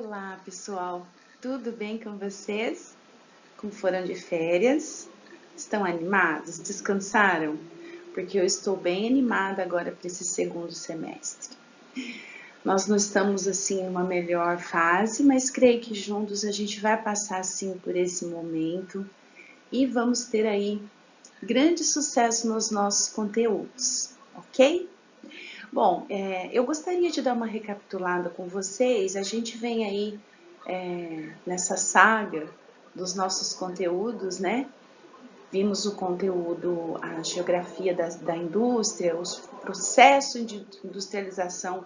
Olá, pessoal. Tudo bem com vocês? Como foram de férias? Estão animados? Descansaram? Porque eu estou bem animada agora para esse segundo semestre. Nós não estamos assim numa melhor fase, mas creio que juntos a gente vai passar assim por esse momento e vamos ter aí grande sucesso nos nossos conteúdos, ok? Bom, eu gostaria de dar uma recapitulada com vocês. A gente vem aí nessa saga dos nossos conteúdos, né? Vimos o conteúdo, a geografia da indústria, o processo de industrialização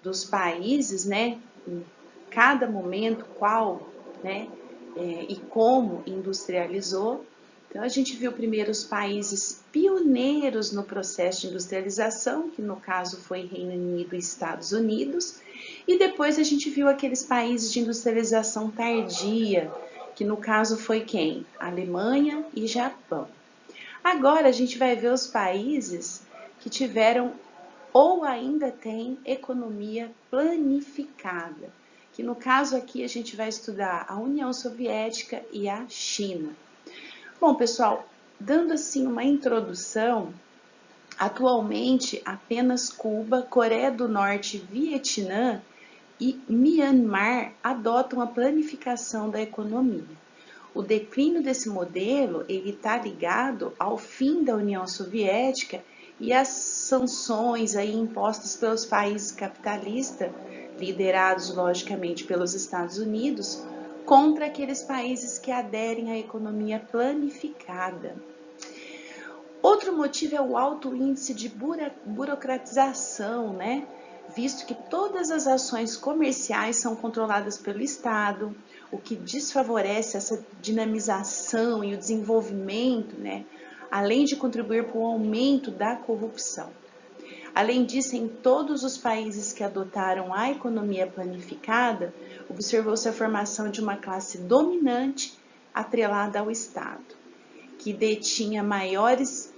dos países, né? Em cada momento, qual, né? E como industrializou. Então, a gente viu primeiro os países pioneiros no processo de industrialização, que no caso foi Reino Unido e Estados Unidos, e depois a gente viu aqueles países de industrialização tardia, que no caso foi quem? Alemanha e Japão. Agora a gente vai ver os países que tiveram ou ainda têm economia planificada, que no caso aqui a gente vai estudar a União Soviética e a China. Bom, pessoal, dando assim uma introdução, atualmente apenas Cuba, Coreia do Norte, Vietnã e Myanmar adotam a planificação da economia. O declínio desse modelo ele está ligado ao fim da União Soviética e às sanções aí impostas pelos países capitalistas, liderados logicamente pelos Estados Unidos, contra aqueles países que aderem à economia planificada. Outro motivo é o alto índice de burocratização, né? Visto que todas as ações comerciais são controladas pelo Estado, o que desfavorece essa dinamização e o desenvolvimento, né? Além de contribuir para o aumento da corrupção. Além disso, em todos os países que adotaram a economia planificada, observou-se a formação de uma classe dominante atrelada ao Estado, que detinha maiores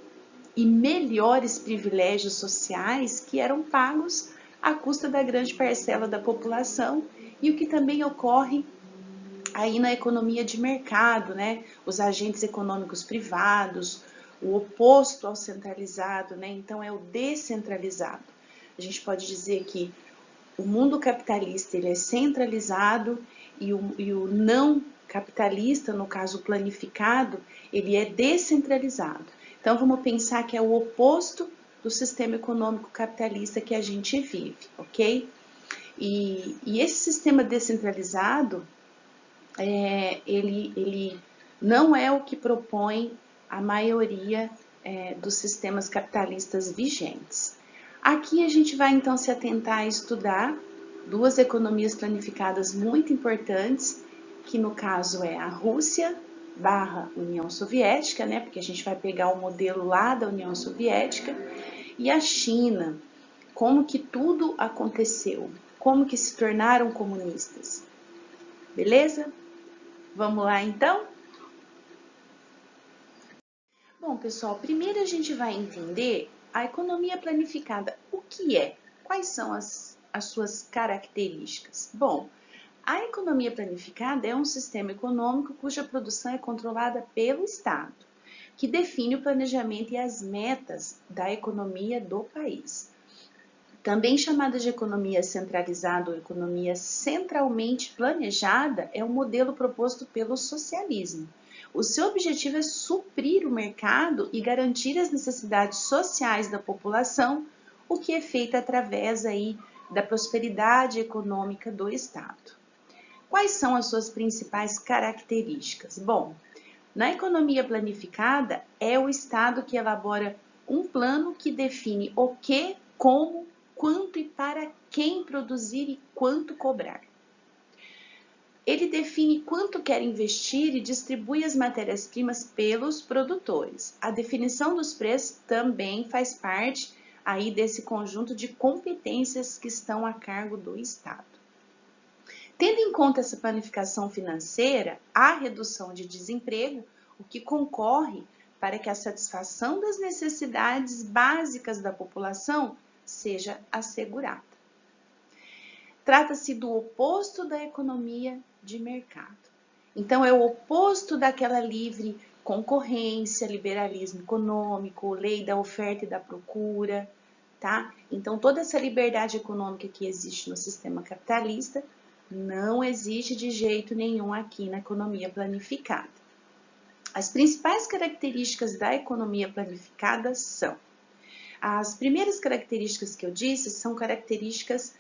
e melhores privilégios sociais que eram pagos à custa da grande parcela da população, e o que também ocorre aí na economia de mercado, né? Os agentes econômicos privados, o oposto ao centralizado, né? Então é o descentralizado. A gente pode dizer que o mundo capitalista ele é centralizado e o não capitalista, no caso planificado, ele é descentralizado. Então vamos pensar que é o oposto do sistema econômico capitalista que a gente vive, ok? E esse sistema descentralizado, ele não é o que propõe a maioria dos sistemas capitalistas vigentes. Aqui a gente vai então se atentar a estudar duas economias planificadas muito importantes, que no caso é a Rússia barra União Soviética, né? Porque a gente vai pegar o modelo lá da União Soviética, e a China, como que tudo aconteceu, como que se tornaram comunistas. Beleza? Vamos lá então? Bom, pessoal, primeiro a gente vai entender a economia planificada. O que é? Quais são as suas características? Bom, a economia planificada é um sistema econômico cuja produção é controlada pelo Estado, que define o planejamento e as metas da economia do país. Também chamada de economia centralizada ou economia centralmente planejada, é um modelo proposto pelo socialismo. O seu objetivo é suprir o mercado e garantir as necessidades sociais da população, o que é feito através aí da prosperidade econômica do Estado. Quais são as suas principais características? Bom, na economia planificada, é o Estado que elabora um plano que define o que, como, quanto e para quem produzir e quanto cobrar. Ele define quanto quer investir e distribui as matérias-primas pelos produtores. A definição dos preços também faz parte aí desse conjunto de competências que estão a cargo do Estado. Tendo em conta essa planificação financeira, há redução de desemprego, o que concorre para que a satisfação das necessidades básicas da população seja assegurada. Trata-se do oposto da economia de mercado. Então, é o oposto daquela livre concorrência, liberalismo econômico, lei da oferta e da procura, tá? Então, toda essa liberdade econômica que existe no sistema capitalista não existe de jeito nenhum aqui na economia planificada. As principais características da economia planificada são: as primeiras características que eu disse são características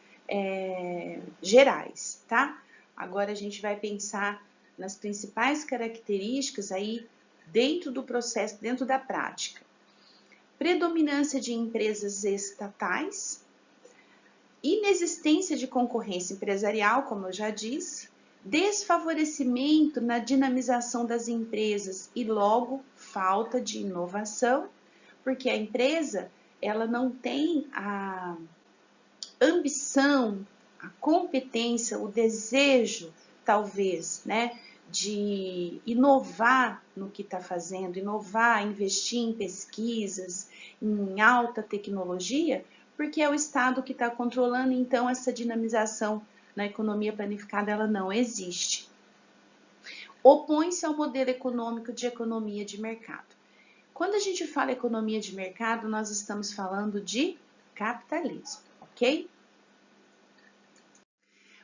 gerais, tá? Agora a gente vai pensar nas principais características aí dentro do processo, dentro da prática. Predominância de empresas estatais, inexistência de concorrência empresarial, como eu já disse, desfavorecimento na dinamização das empresas e logo falta de inovação, porque a empresa ela não tem a ambição, a competência, o desejo, talvez, né, de inovar no que está fazendo, inovar, investir em pesquisas, em alta tecnologia, porque é o Estado que está controlando, então essa dinamização na economia planificada ela não existe. Opõe-se ao modelo econômico de economia de mercado. Quando a gente fala economia de mercado, nós estamos falando de capitalismo, ok?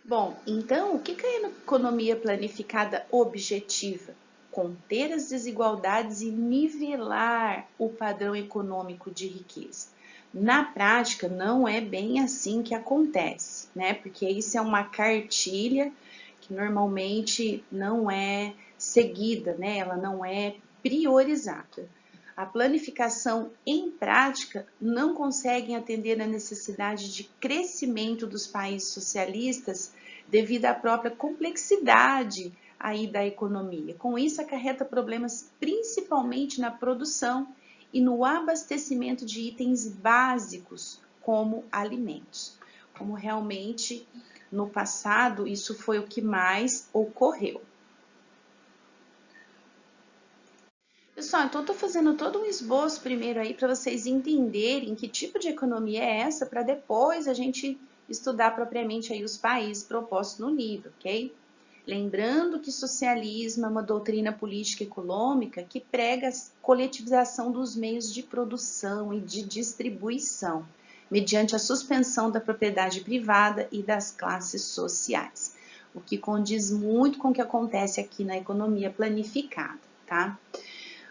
Bom, então, o que é a economia planificada objetiva? Conter as desigualdades e nivelar o padrão econômico de riqueza. Na prática, não é bem assim que acontece, né? Porque isso é uma cartilha que normalmente não é seguida, né? Ela não é priorizada. A planificação em prática não consegue atender à necessidade de crescimento dos países socialistas devido à própria complexidade aí da economia. Com isso, acarreta problemas principalmente na produção e no abastecimento de itens básicos, como alimentos. Como realmente no passado isso foi o que mais ocorreu. Pessoal, então eu estou fazendo todo um esboço primeiro aí para vocês entenderem que tipo de economia é essa, para depois a gente estudar propriamente aí os países propostos no livro, ok? Lembrando que socialismo é uma doutrina política e econômica que prega a coletivização dos meios de produção e de distribuição, mediante a suspensão da propriedade privada e das classes sociais, o que condiz muito com o que acontece aqui na economia planificada, tá?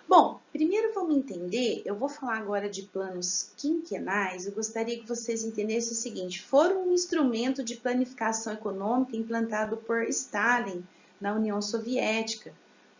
Bom, primeiro vamos entender, eu vou falar agora de planos quinquenais, eu gostaria que vocês entendessem o seguinte: foram um instrumento de planificação econômica implantado por Stalin na União Soviética,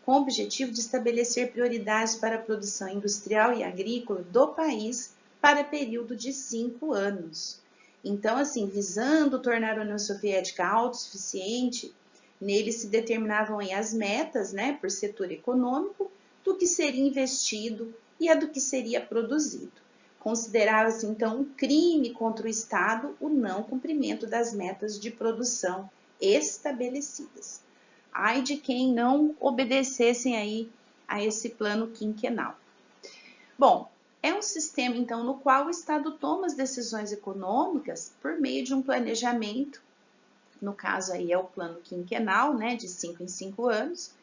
com o objetivo de estabelecer prioridades para a produção industrial e agrícola do país para período de 5 anos. Então, assim, visando tornar a União Soviética autossuficiente, nele se determinavam aí as metas, né, por setor econômico, do que seria investido e a do que seria produzido. Considerava-se, então, um crime contra o Estado o não cumprimento das metas de produção estabelecidas. Ai de quem não obedecessem aí a esse plano quinquenal. Bom, é um sistema, então, no qual o Estado toma as decisões econômicas por meio de um planejamento, no caso aí é o plano quinquenal, né, de 5 em 5 anos,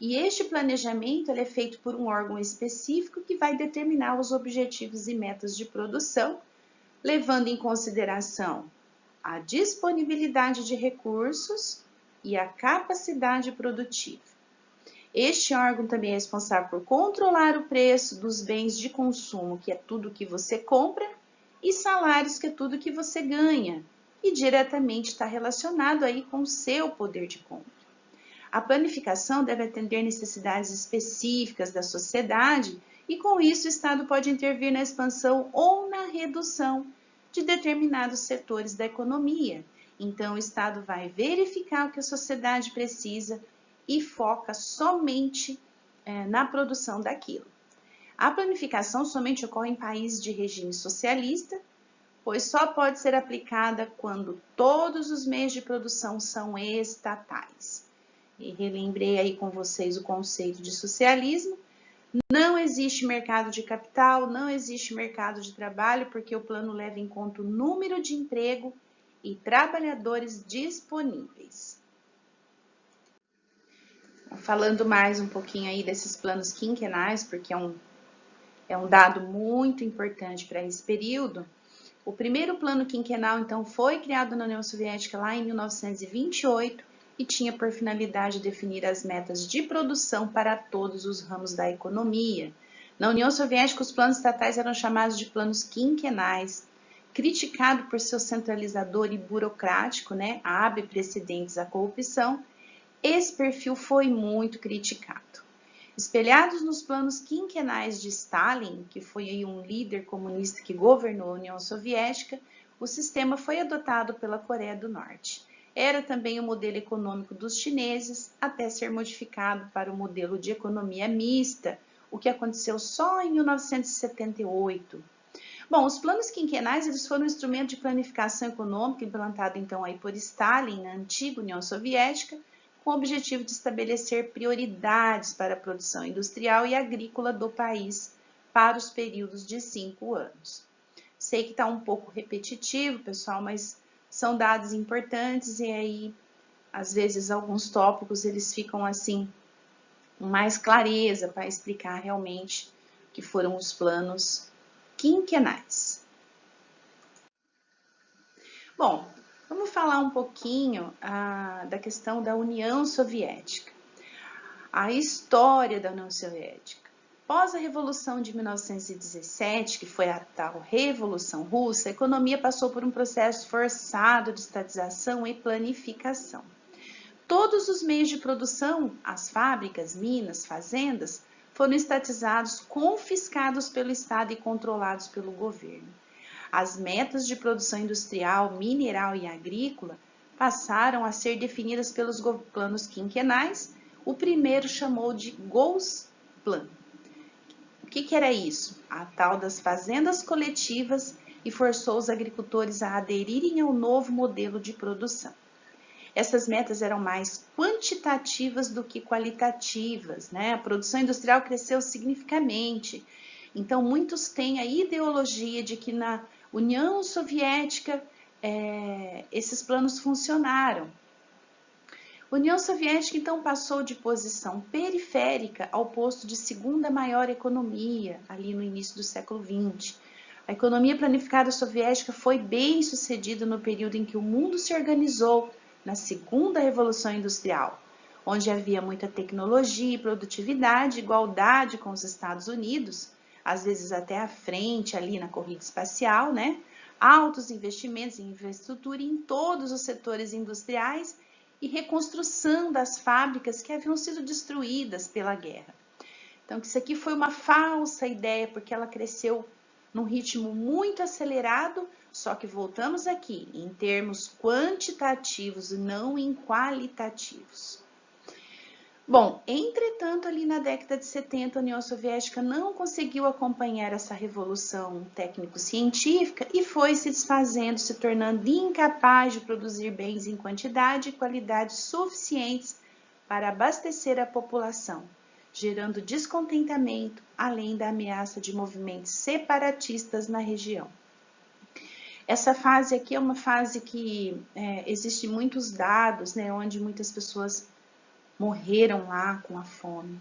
e este planejamento ele é feito por um órgão específico que vai determinar os objetivos e metas de produção, levando em consideração a disponibilidade de recursos e a capacidade produtiva. Este órgão também é responsável por controlar o preço dos bens de consumo, que é tudo que você compra, e salários, que é tudo que você ganha, e diretamente está relacionado aí com o seu poder de compra. A planificação deve atender necessidades específicas da sociedade e, com isso, o Estado pode intervir na expansão ou na redução de determinados setores da economia. Então, o Estado vai verificar o que a sociedade precisa e foca somente na produção daquilo. A planificação somente ocorre em países de regime socialista, pois só pode ser aplicada quando todos os meios de produção são estatais. E relembrei aí com vocês o conceito de socialismo. Não existe mercado de capital, não existe mercado de trabalho, porque o plano leva em conta o número de emprego e trabalhadores disponíveis. Falando mais um pouquinho aí desses planos quinquenais, porque é um dado muito importante para esse período. O primeiro plano quinquenal, então, foi criado na União Soviética lá em 1928 e tinha por finalidade definir as metas de produção para todos os ramos da economia. Na União Soviética, os planos estatais eram chamados de planos quinquenais. Criticado por seu centralizador e burocrático, abre precedentes à corrupção, esse perfil foi muito criticado. Espelhados nos planos quinquenais de Stalin, que foi aí um líder comunista que governou a União Soviética, o sistema foi adotado pela Coreia do Norte. Era também o modelo econômico dos chineses, até ser modificado para o modelo de economia mista, o que aconteceu só em 1978. Bom, os planos quinquenais eles foram um instrumento de planificação econômica implantado então aí por Stalin na antiga União Soviética, com o objetivo de estabelecer prioridades para a produção industrial e agrícola do país para os períodos de 5 anos. Sei que está um pouco repetitivo, pessoal, mas são dados importantes e aí, às vezes, alguns tópicos eles ficam assim, com mais clareza para explicar realmente o que foram os planos quinquenais. Bom, vamos falar um pouquinho da questão da União Soviética. A história da União Soviética. Após a Revolução de 1917, que foi a tal Revolução Russa, a economia passou por um processo forçado de estatização e planificação. Todos os meios de produção, as fábricas, minas, fazendas, foram estatizados, confiscados pelo Estado e controlados pelo governo. As metas de produção industrial, mineral e agrícola passaram a ser definidas pelos planos quinquenais. O primeiro chamou de Gosplan. O que era isso? A tal das fazendas coletivas e forçou os agricultores a aderirem ao novo modelo de produção. Essas metas eram mais quantitativas do que qualitativas, A produção industrial cresceu significativamente. Então, muitos têm a ideologia de que na União Soviética esses planos funcionaram. A União Soviética, então, passou de posição periférica ao posto de segunda maior economia, ali no início do século XX. A economia planificada soviética foi bem sucedida no período em que o mundo se organizou, na segunda Revolução Industrial, onde havia muita tecnologia e produtividade, igualdade com os Estados Unidos, às vezes até à frente ali na corrida espacial, Altos investimentos em infraestrutura em todos os setores industriais e reconstrução das fábricas que haviam sido destruídas pela guerra. Então, isso aqui foi uma falsa ideia, porque ela cresceu num ritmo muito acelerado, só que voltamos aqui, em termos quantitativos e não em qualitativos. Bom, entretanto, ali na década de 70, a União Soviética não conseguiu acompanhar essa revolução técnico-científica e foi se desfazendo, se tornando incapaz de produzir bens em quantidade e qualidade suficientes para abastecer a população, gerando descontentamento, além da ameaça de movimentos separatistas na região. Essa fase aqui é uma fase que existe muitos dados, onde muitas pessoas morreram lá com a fome.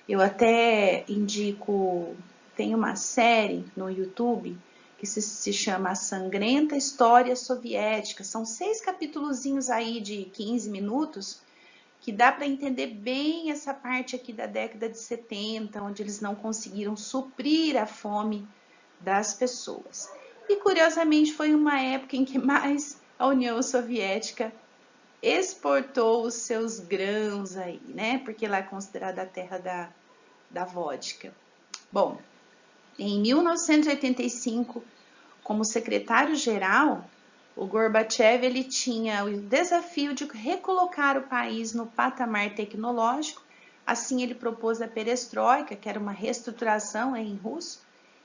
Eu até indico, tem uma série no YouTube que se chama A Sangrenta História Soviética. São 6 capítulozinhos aí de 15 minutos, que dá para entender bem essa parte aqui da década de 70, onde eles não conseguiram suprir a fome das pessoas. E curiosamente foi uma época em que mais a União Soviética exportou os seus grãos aí, Porque lá é considerada a terra da vodka. Bom, em 1985, como secretário-geral, o Gorbachev ele tinha o desafio de recolocar o país no patamar tecnológico. Assim, ele propôs a perestroika, que era uma reestruturação em russo,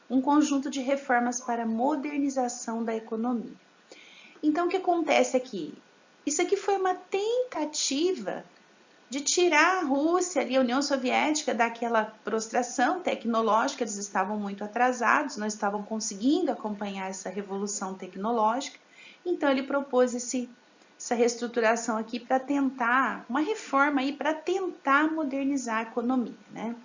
um conjunto de reformas para a modernização da economia. Então, o que acontece aqui? Isso aqui foi uma tentativa de tirar a Rússia, ali, a União Soviética, daquela prostração tecnológica. Eles estavam muito atrasados, não estavam conseguindo acompanhar essa revolução tecnológica. Então ele propôs essa reestruturação aqui para tentar, uma reforma aí para tentar modernizar a economia, né?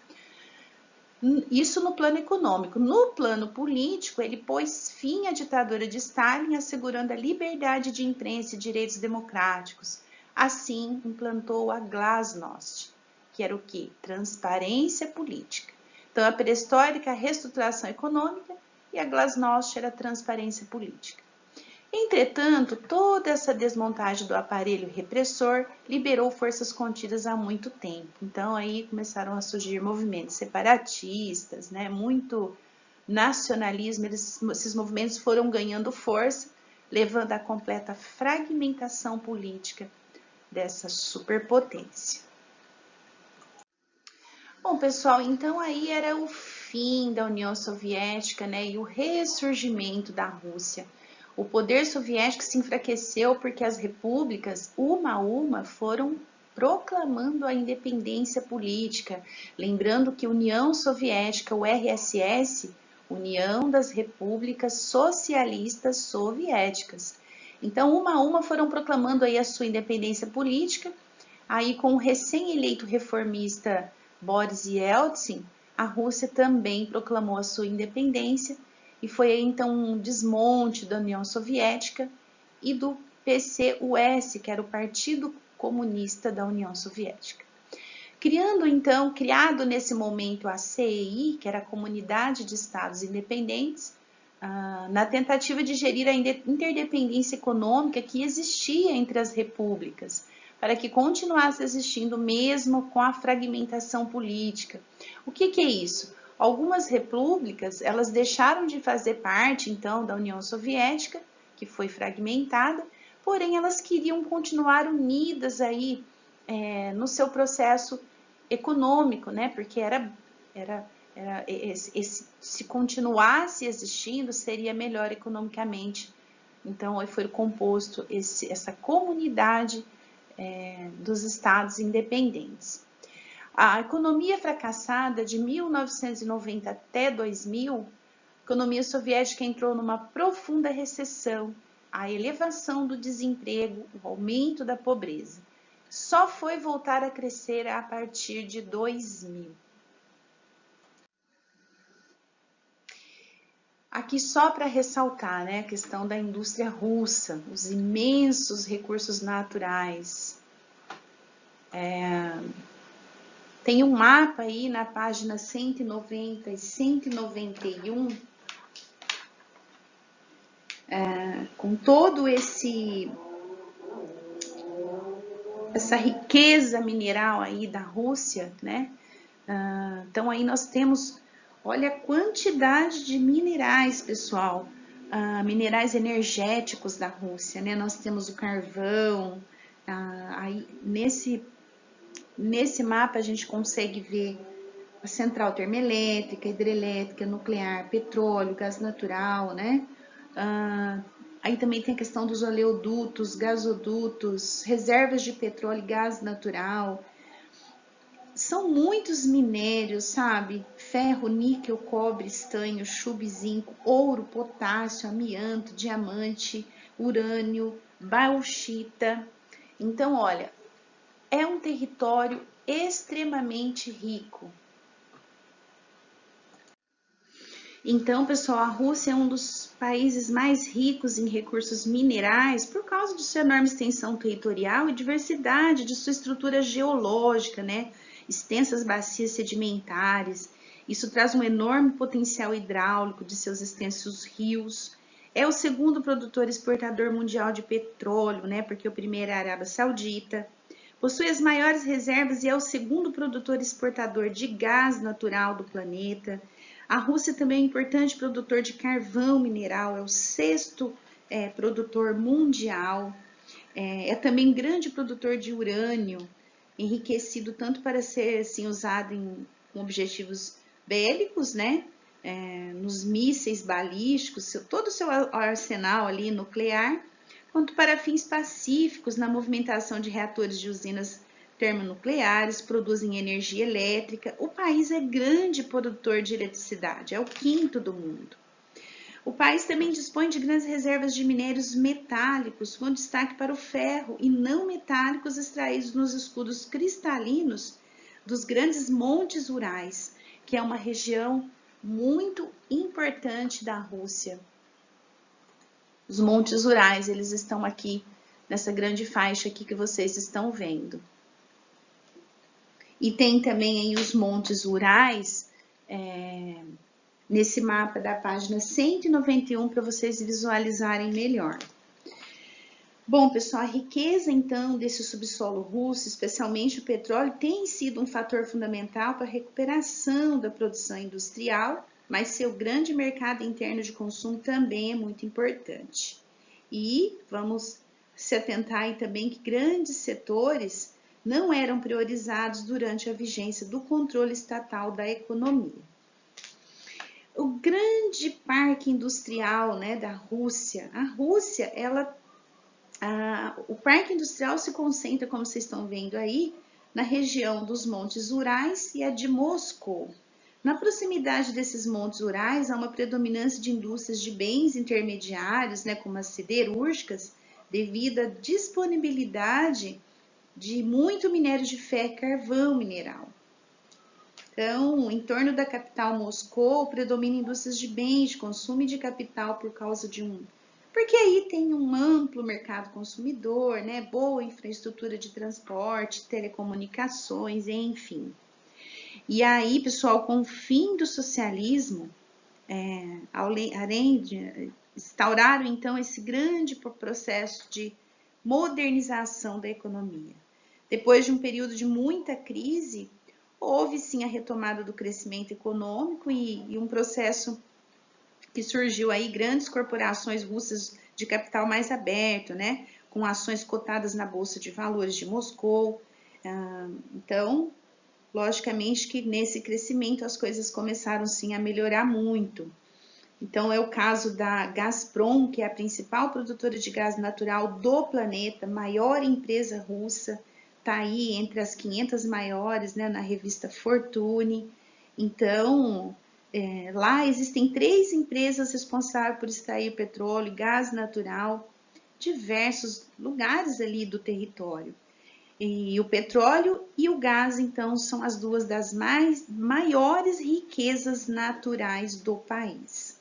Isso no plano econômico. No plano político, ele pôs fim à ditadura de Stalin, assegurando a liberdade de imprensa e direitos democráticos. Assim, implantou a glasnost, que era o quê? Transparência política. Então, a perestroika, a reestruturação econômica, e a glasnost era a transparência política. Entretanto, toda essa desmontagem do aparelho repressor liberou forças contidas há muito tempo. Então, aí começaram a surgir movimentos separatistas, né? Muito nacionalismo, esses movimentos foram ganhando força, levando à completa fragmentação política dessa superpotência. Bom, pessoal, então aí era o fim da União Soviética, né? E o ressurgimento da Rússia. O poder soviético se enfraqueceu porque as repúblicas, uma a uma, foram proclamando a independência política. Lembrando que a União Soviética, o RSS, União das Repúblicas Socialistas Soviéticas. Então, uma a uma foram proclamando aí a sua independência política. Aí, com o recém-eleito reformista Boris Yeltsin, a Rússia também proclamou a sua independência. E foi aí, então, um desmonte da União Soviética e do PCUS, que era o Partido Comunista da União Soviética. Criado nesse momento a CEI, que era a Comunidade de Estados Independentes, na tentativa de gerir a interdependência econômica que existia entre as repúblicas, para que continuasse existindo mesmo com a fragmentação política. O que é isso? Algumas repúblicas, elas deixaram de fazer parte, então, da União Soviética, que foi fragmentada, porém elas queriam continuar unidas aí no seu processo econômico, né? Porque se continuasse existindo, seria melhor economicamente. Então, foi composto essa comunidade dos estados independentes. A economia fracassada de 1990 até 2000, a economia soviética entrou numa profunda recessão, a elevação do desemprego, o aumento da pobreza. Só foi voltar a crescer a partir de 2000. Aqui só para ressaltar, né, a questão da indústria russa, os imensos recursos naturais. Tem um mapa aí na página 190 e 191, com todo essa riqueza mineral aí da Rússia, né? Então aí nós temos, olha a quantidade de minerais, pessoal, minerais energéticos da Rússia, né? Nós temos o carvão, aí nesse mapa a gente consegue ver a central termoelétrica, hidrelétrica, nuclear, petróleo, gás natural, né? Aí também tem a questão dos oleodutos, gasodutos, reservas de petróleo e gás natural. São muitos minérios, sabe? Ferro, níquel, cobre, estanho, chumbo, zinco, ouro, potássio, amianto, diamante, urânio, bauxita. Então, olha, é um território extremamente rico. Então, pessoal, a Rússia é um dos países mais ricos em recursos minerais por causa de sua enorme extensão territorial e diversidade de sua estrutura geológica, né? Extensas bacias sedimentares. Isso traz um enorme potencial hidráulico de seus extensos rios. É o segundo produtor exportador mundial de petróleo, né? Porque o primeiro é a Arábia Saudita. Possui as maiores reservas e é o segundo produtor exportador de gás natural do planeta. A Rússia também é um importante produtor de carvão mineral, é o sexto produtor mundial. É também grande produtor de urânio, enriquecido tanto para ser assim, usado em objetivos bélicos, né? Nos mísseis balísticos, todo o seu arsenal ali nuclear, quanto para fins pacíficos na movimentação de reatores de usinas termonucleares, produzem energia elétrica. O país é grande produtor de eletricidade, é o quinto do mundo. O país também dispõe de grandes reservas de minérios metálicos, com destaque para o ferro e não metálicos extraídos nos escudos cristalinos dos grandes montes Urais, que é uma região muito importante da Rússia. Os montes Urais, eles estão aqui nessa grande faixa aqui que vocês estão vendo. E tem também aí os montes Urais, nesse mapa da página 191 para vocês visualizarem melhor. Bom, pessoal, a riqueza então desse subsolo russo, especialmente o petróleo, tem sido um fator fundamental para a recuperação da produção industrial, mas seu grande mercado interno de consumo também é muito importante. E vamos se atentar aí também que grandes setores não eram priorizados durante a vigência do controle estatal da economia. O grande parque industrial, né, da Rússia, o parque industrial se concentra, como vocês estão vendo aí, na região dos Montes Urais e a de Moscou. Na proximidade desses Montes Urais, há uma predominância de indústrias de bens intermediários, né, como as siderúrgicas, devido à disponibilidade de muito minério de ferro e carvão mineral. Então, em torno da capital Moscou, predomina indústrias de bens de consumo e de capital por causa de porque aí tem um amplo mercado consumidor, né? Boa infraestrutura de transporte, telecomunicações, enfim. E aí, pessoal, com o fim do socialismo, além de instauraram então esse grande processo de modernização da economia. Depois de um período de muita crise, houve sim a retomada do crescimento econômico e um processo que surgiu aí grandes corporações russas de capital mais aberto, né, com ações cotadas na Bolsa de Valores de Moscou. Então, logicamente que nesse crescimento as coisas começaram sim a melhorar muito. Então, é o caso da Gazprom, que é a principal produtora de gás natural do planeta, maior empresa russa, está aí entre as 500 maiores, né, na revista Fortune. Então, lá existem 3 empresas responsáveis por extrair petróleo e gás natural, diversos lugares ali do território. E o petróleo e o gás, então, são as duas das maiores riquezas naturais do país.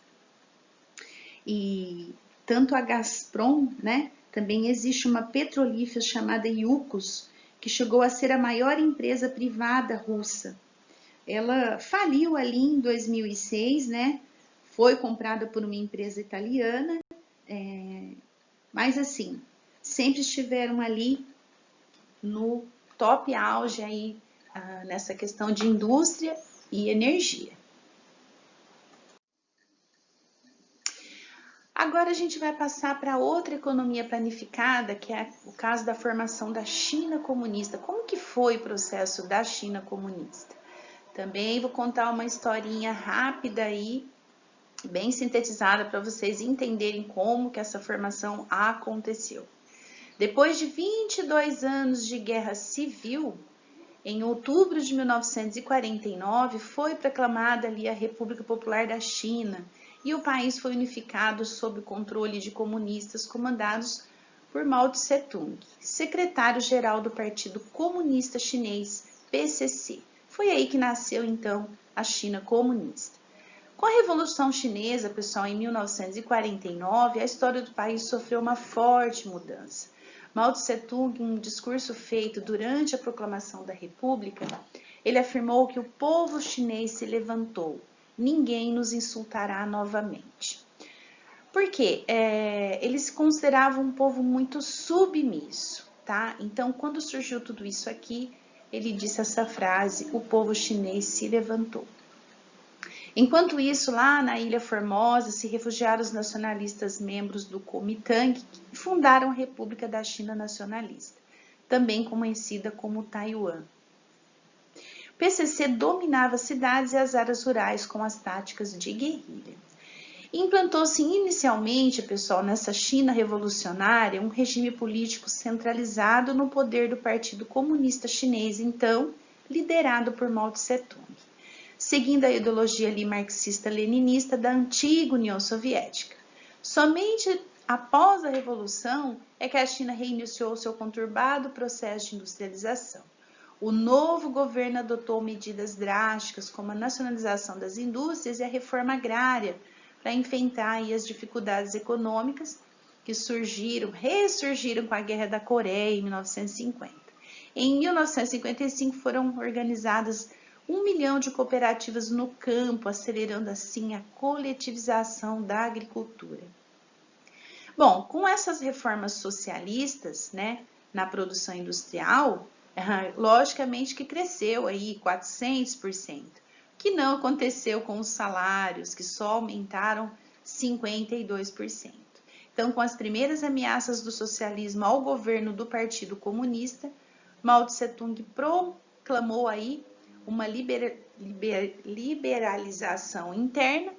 E tanto a Gazprom, né, também existe uma petrolífera chamada Yukos, que chegou a ser a maior empresa privada russa. Ela faliu ali em 2006, né? Foi comprada por uma empresa italiana, mas assim, sempre estiveram ali no top auge aí, nessa questão de indústria e energia. Agora a gente vai passar para outra economia planificada, que é o caso da formação da China comunista. Como que foi o processo da China comunista? Também vou contar uma historinha rápida aí, bem sintetizada, para vocês entenderem como que essa formação aconteceu. Depois de 22 anos de guerra civil, em outubro de 1949, foi proclamada ali a República Popular da China e o país foi unificado sob o controle de comunistas comandados por Mao Tse-tung, secretário-geral do Partido Comunista Chinês, PCC. Foi aí que nasceu, então, a China comunista. Com a Revolução Chinesa, pessoal, em 1949, a história do país sofreu uma forte mudança. Mao Tse-tung, em um discurso feito durante a proclamação da República, ele afirmou que o povo chinês se levantou. Ninguém nos insultará novamente. Por quê? Eles se consideravam um povo muito submisso, tá? Então, quando surgiu tudo isso aqui, ele disse essa frase: o povo chinês se levantou. Enquanto isso, lá na Ilha Formosa, se refugiaram os nacionalistas membros do Kuomintang e fundaram a República da China Nacionalista, também conhecida como Taiwan. O PCC dominava as cidades e as áreas rurais com as táticas de guerrilha. Implantou-se inicialmente, pessoal, nessa China revolucionária, um regime político centralizado no poder do Partido Comunista Chinês, então liderado por Mao Tse-tung. seguindo a ideologia ali marxista-leninista da antiga União Soviética. Somente após a Revolução é que a China reiniciou seu conturbado processo de industrialização. O novo governo adotou medidas drásticas, como a nacionalização das indústrias e a reforma agrária, para enfrentar aí as dificuldades econômicas que ressurgiram com a Guerra da Coreia em 1950. Em 1955 foram organizadas 1 milhão de cooperativas no campo, acelerando assim a coletivização da agricultura. Bom, com essas reformas socialistas, né, na produção industrial, logicamente que cresceu aí 400%, que não aconteceu com os salários, que só aumentaram 52%. Então, com as primeiras ameaças do socialismo ao governo do Partido Comunista, Mao Tse-tung proclamou aí uma liberalização interna,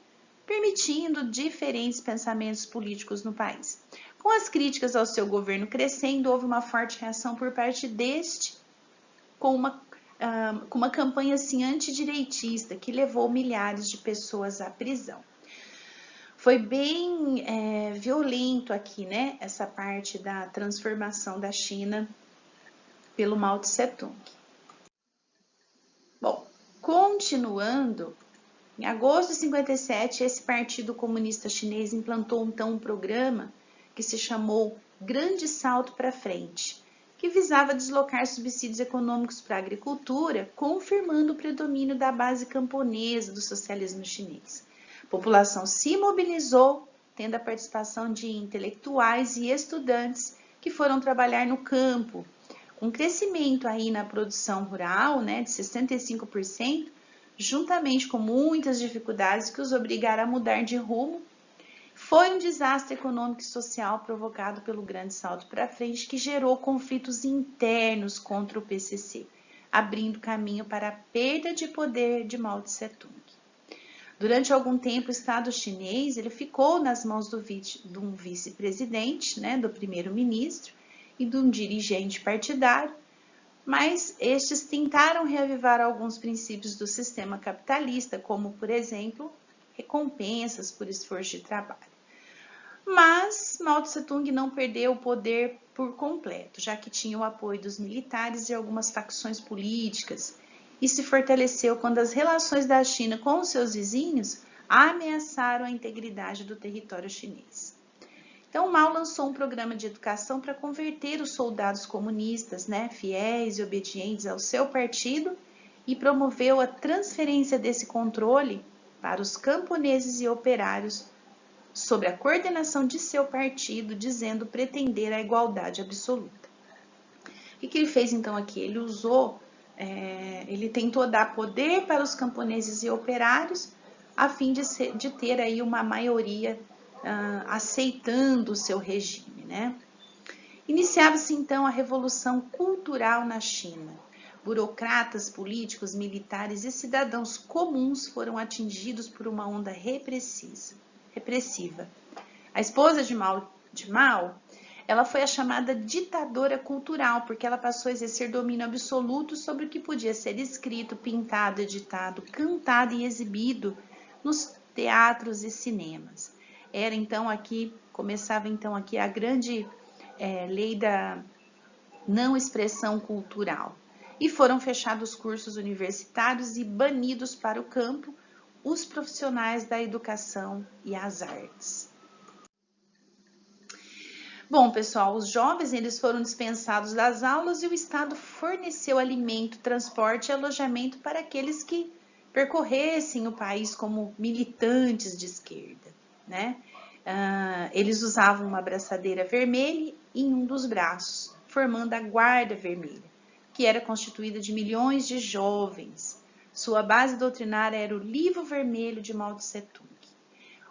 permitindo diferentes pensamentos políticos no país. Com as críticas ao seu governo crescendo, houve uma forte reação por parte deste, com uma campanha assim, antidireitista, que levou milhares de pessoas à prisão. Foi bem violento aqui, né, essa parte da transformação da China pelo Mao Tse-tung. Bom, continuando, em agosto de 57, esse Partido Comunista Chinês implantou então um programa que se chamou Grande Salto para Frente, que visava deslocar subsídios econômicos para a agricultura, confirmando o predomínio da base camponesa do socialismo chinês. A população se mobilizou, tendo a participação de intelectuais e estudantes que foram trabalhar no campo. Um crescimento aí na produção rural, né, de 65%, juntamente com muitas dificuldades que os obrigaram a mudar de rumo, foi um desastre econômico e social provocado pelo Grande Salto para Frente, que gerou conflitos internos contra o PCC, abrindo caminho para a perda de poder de Mao Tse-tung. Durante algum tempo, o Estado chinês ele ficou nas mãos de um vice-presidente, né, do primeiro-ministro, e de um dirigente partidário, mas estes tentaram reavivar alguns princípios do sistema capitalista, como, por exemplo, recompensas por esforço de trabalho. Mas Mao Tse-tung não perdeu o poder por completo, já que tinha o apoio dos militares e algumas facções políticas, e se fortaleceu quando as relações da China com os seus vizinhos ameaçaram a integridade do território chinês. Então, Mao lançou um programa de educação para converter os soldados comunistas, né, fiéis e obedientes ao seu partido, e promoveu a transferência desse controle para os camponeses e operários sob a coordenação de seu partido, dizendo pretender a igualdade absoluta. O que ele fez então aqui? Ele tentou dar poder para os camponeses e operários a fim de ter aí uma maioria aceitando o seu regime, né? Iniciava-se então a Revolução Cultural na China. Burocratas, políticos, militares e cidadãos comuns foram atingidos por uma onda repressiva. A esposa de Mao, ela foi a chamada ditadora cultural, porque ela passou a exercer domínio absoluto sobre o que podia ser escrito, pintado, editado, cantado e exibido nos teatros e cinemas. Começava então aqui a grande lei da não expressão cultural. E foram fechados cursos universitários e banidos para o campo os profissionais da educação e as artes. Bom, pessoal, os jovens eles foram dispensados das aulas e o Estado forneceu alimento, transporte e alojamento para aqueles que percorressem o país como militantes de esquerda, né? Eles usavam uma braçadeira vermelha em um dos braços, formando a Guarda Vermelha, que era constituída de milhões de jovens. Sua base doutrinária era o Livro Vermelho de Mao Tse-tung.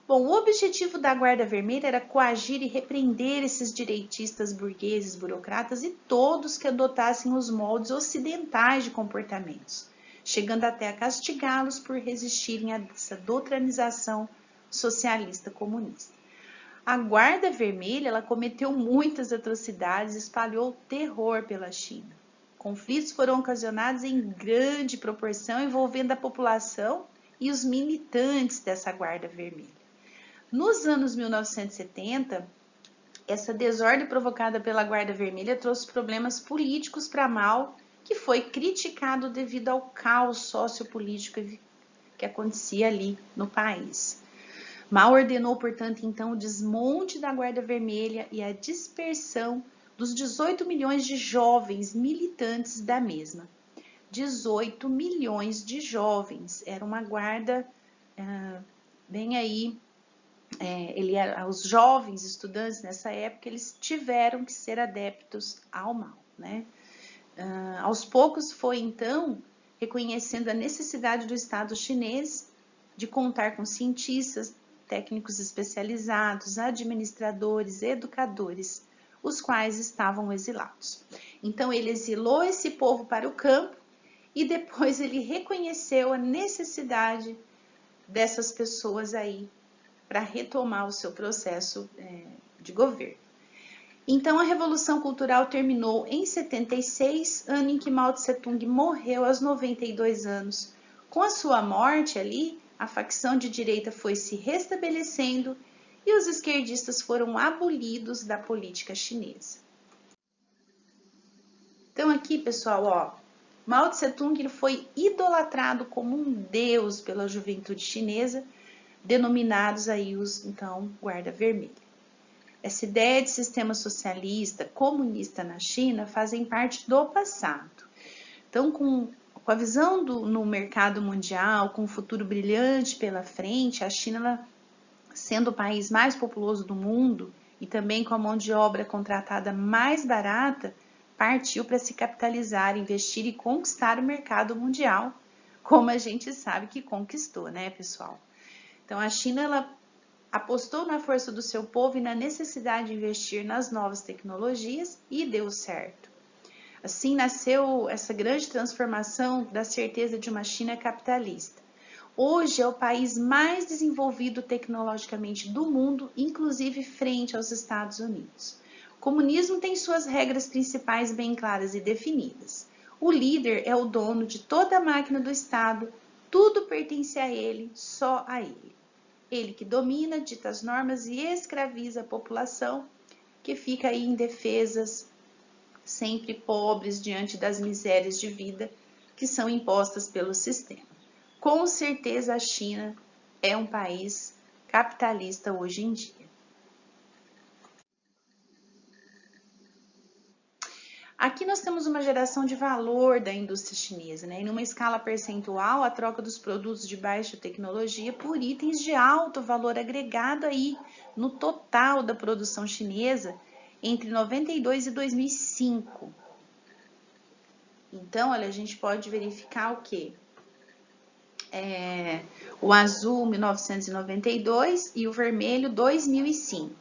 Bom, o objetivo da Guarda Vermelha era coagir e repreender esses direitistas burgueses, burocratas e todos que adotassem os moldes ocidentais de comportamentos, chegando até a castigá-los por resistirem a essa doutrinização socialista comunista. A Guarda Vermelha ela cometeu muitas atrocidades e espalhou terror pela China. Conflitos foram ocasionados em grande proporção envolvendo a população e os militantes dessa Guarda Vermelha. Nos anos 1970, essa desordem provocada pela Guarda Vermelha trouxe problemas políticos para Mao, que foi criticado devido ao caos sociopolítico que acontecia ali no país. Mao ordenou, portanto, então o desmonte da Guarda Vermelha e a dispersão dos 18 milhões de jovens militantes da mesma. 18 milhões de jovens, era uma guarda bem aí, os jovens estudantes nessa época, eles tiveram que ser adeptos ao Mao, né? Aos poucos foi então reconhecendo a necessidade do Estado chinês de contar com cientistas, técnicos especializados, administradores, educadores, os quais estavam exilados. Então ele exilou esse povo para o campo e depois ele reconheceu a necessidade dessas pessoas aí para retomar o seu processo de governo. Então a Revolução Cultural terminou em 76, ano em que Mao Tse-tung morreu aos 92 anos. Com a sua morte ali, a facção de direita foi se restabelecendo e os esquerdistas foram abolidos da política chinesa. Então aqui, pessoal, ó, Mao Tse-tung ele foi idolatrado como um deus pela juventude chinesa, denominados aí os, então, Guarda Vermelha. Essa ideia de sistema socialista, comunista na China fazem parte do passado. Então, com a visão no mercado mundial, com um futuro brilhante pela frente, a China, sendo o país mais populoso do mundo e também com a mão de obra contratada mais barata, partiu para se capitalizar, investir e conquistar o mercado mundial, como a gente sabe que conquistou, né, pessoal? Então, a China, ela apostou na força do seu povo e na necessidade de investir nas novas tecnologias e deu certo. Assim nasceu essa grande transformação da certeza de uma China capitalista. Hoje é o país mais desenvolvido tecnologicamente do mundo, inclusive frente aos Estados Unidos. O comunismo tem suas regras principais bem claras e definidas. O líder é o dono de toda a máquina do Estado, tudo pertence a ele, só a ele. Ele que domina, dita as normas e escraviza a população, que fica aí indefesas, sempre pobres diante das misérias de vida que são impostas pelo sistema. Com certeza a China é um país capitalista hoje em dia. Aqui nós temos uma geração de valor da indústria chinesa, né? Em uma escala percentual, a troca dos produtos de baixa tecnologia por itens de alto valor agregado aí no total da produção chinesa entre 92 e 2005. Então, olha, a gente pode verificar o quê? O azul 1992 e o vermelho 2005.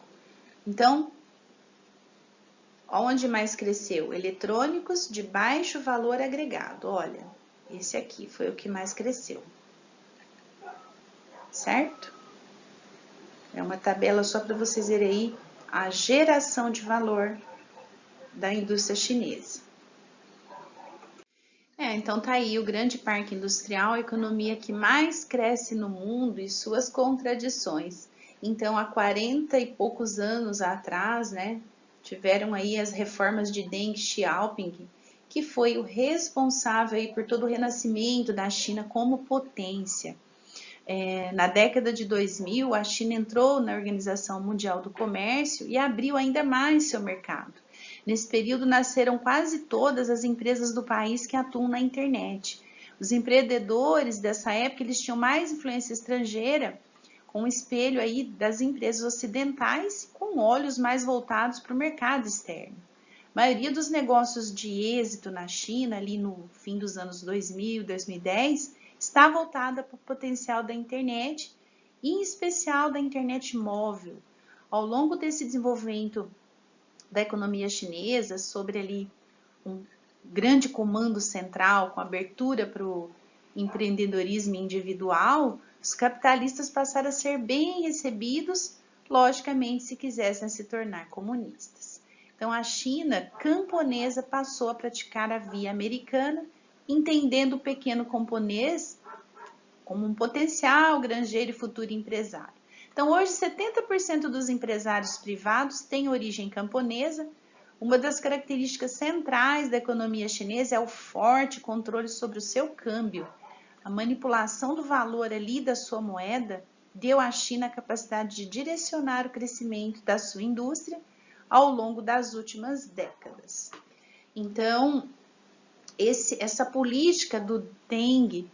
Então, onde mais cresceu? Eletrônicos de baixo valor agregado. Olha, esse aqui foi o que mais cresceu. Certo? É uma tabela só para vocês verem aí a geração de valor da indústria chinesa. Então tá aí o grande parque industrial, a economia que mais cresce no mundo e suas contradições. Então, há 40 e poucos anos atrás, né, tiveram aí as reformas de Deng Xiaoping, que foi o responsável aí por todo o renascimento da China como potência. Na década de 2000, a China entrou na Organização Mundial do Comércio e abriu ainda mais seu mercado. Nesse período nasceram quase todas as empresas do país que atuam na internet. Os empreendedores dessa época eles tinham mais influência estrangeira, com um espelho aí das empresas ocidentais, com olhos mais voltados para o mercado externo. A maioria dos negócios de êxito na China, ali no fim dos anos 2000, 2010, está voltada para o potencial da internet, e em especial da internet móvel. Ao longo desse desenvolvimento da economia chinesa, sobre ali um grande comando central, com abertura para o empreendedorismo individual, os capitalistas passaram a ser bem recebidos, logicamente, se quisessem se tornar comunistas. Então, a China camponesa passou a praticar a via americana, entendendo o pequeno camponês como um potencial granjeiro e futuro empresário. Então, hoje, 70% dos empresários privados têm origem camponesa. Uma das características centrais da economia chinesa é o forte controle sobre o seu câmbio. A manipulação do valor ali da sua moeda deu à China a capacidade de direcionar o crescimento da sua indústria ao longo das últimas décadas. Então, essa política do Deng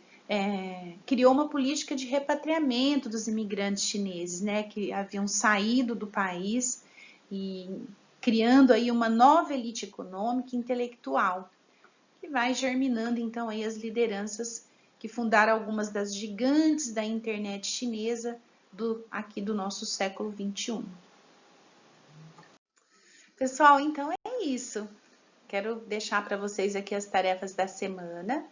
criou uma política de repatriamento dos imigrantes chineses, né, que haviam saído do país e criando aí uma nova elite econômica e intelectual, que vai germinando então aí as lideranças que fundaram algumas das gigantes da internet chinesa aqui do nosso século 21. Pessoal, então é isso. Quero deixar para vocês aqui as tarefas da semana.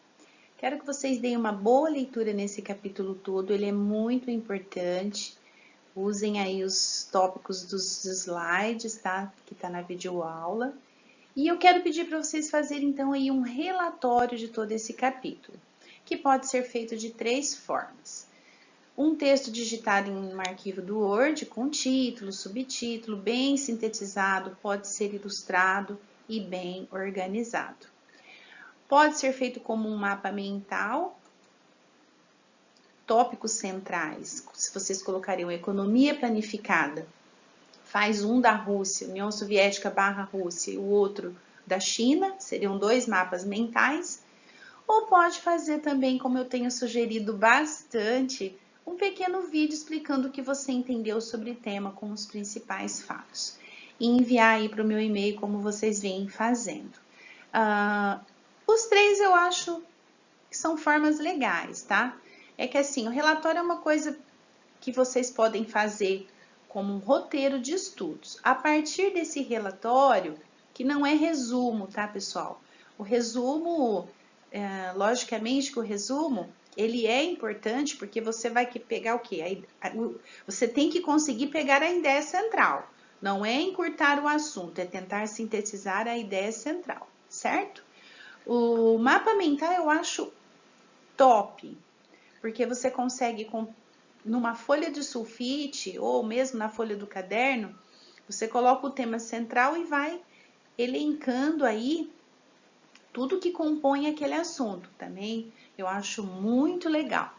Quero que vocês deem uma boa leitura nesse capítulo todo, ele é muito importante. Usem aí os tópicos dos slides, tá? Que tá na videoaula. E eu quero pedir para vocês fazerem então aí um relatório de todo esse capítulo, que pode ser feito de 3 formas. Um texto digitado em um arquivo do Word com título, subtítulo, bem sintetizado, pode ser ilustrado e bem organizado. Pode ser feito como um mapa mental, tópicos centrais, se vocês colocariam economia planificada, faz um da Rússia, União Soviética / Rússia, e o outro da China, seriam 2 mapas mentais, ou pode fazer também, como eu tenho sugerido bastante, um pequeno vídeo explicando o que você entendeu sobre o tema com os principais fatos, e enviar aí para o meu e-mail como vocês vêm fazendo. Os 3 eu acho que são formas legais, tá? É que assim, o relatório é uma coisa que vocês podem fazer como um roteiro de estudos. A partir desse relatório, que não é resumo, tá, pessoal? O resumo, logicamente que o resumo, ele é importante porque você vai pegar o quê? Você tem que conseguir pegar a ideia central. Não é encurtar o assunto, é tentar sintetizar a ideia central, certo? O mapa mental eu acho top, porque você consegue, numa folha de sulfite ou mesmo na folha do caderno, você coloca o tema central e vai elencando aí tudo que compõe aquele assunto. Também eu acho muito legal.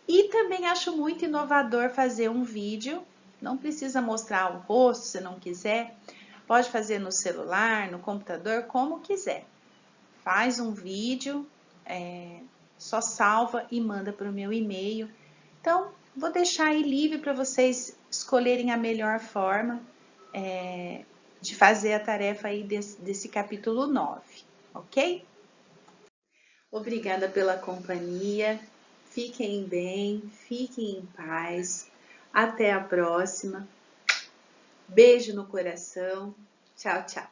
E também acho muito inovador fazer um vídeo, não precisa mostrar o rosto se não quiser, pode fazer no celular, no computador, como quiser. Faz um vídeo, só salva e manda para o meu e-mail. Então, vou deixar aí livre para vocês escolherem a melhor forma de fazer a tarefa aí desse capítulo 9, ok? Obrigada pela companhia, fiquem bem, fiquem em paz, até a próxima, beijo no coração, tchau, tchau.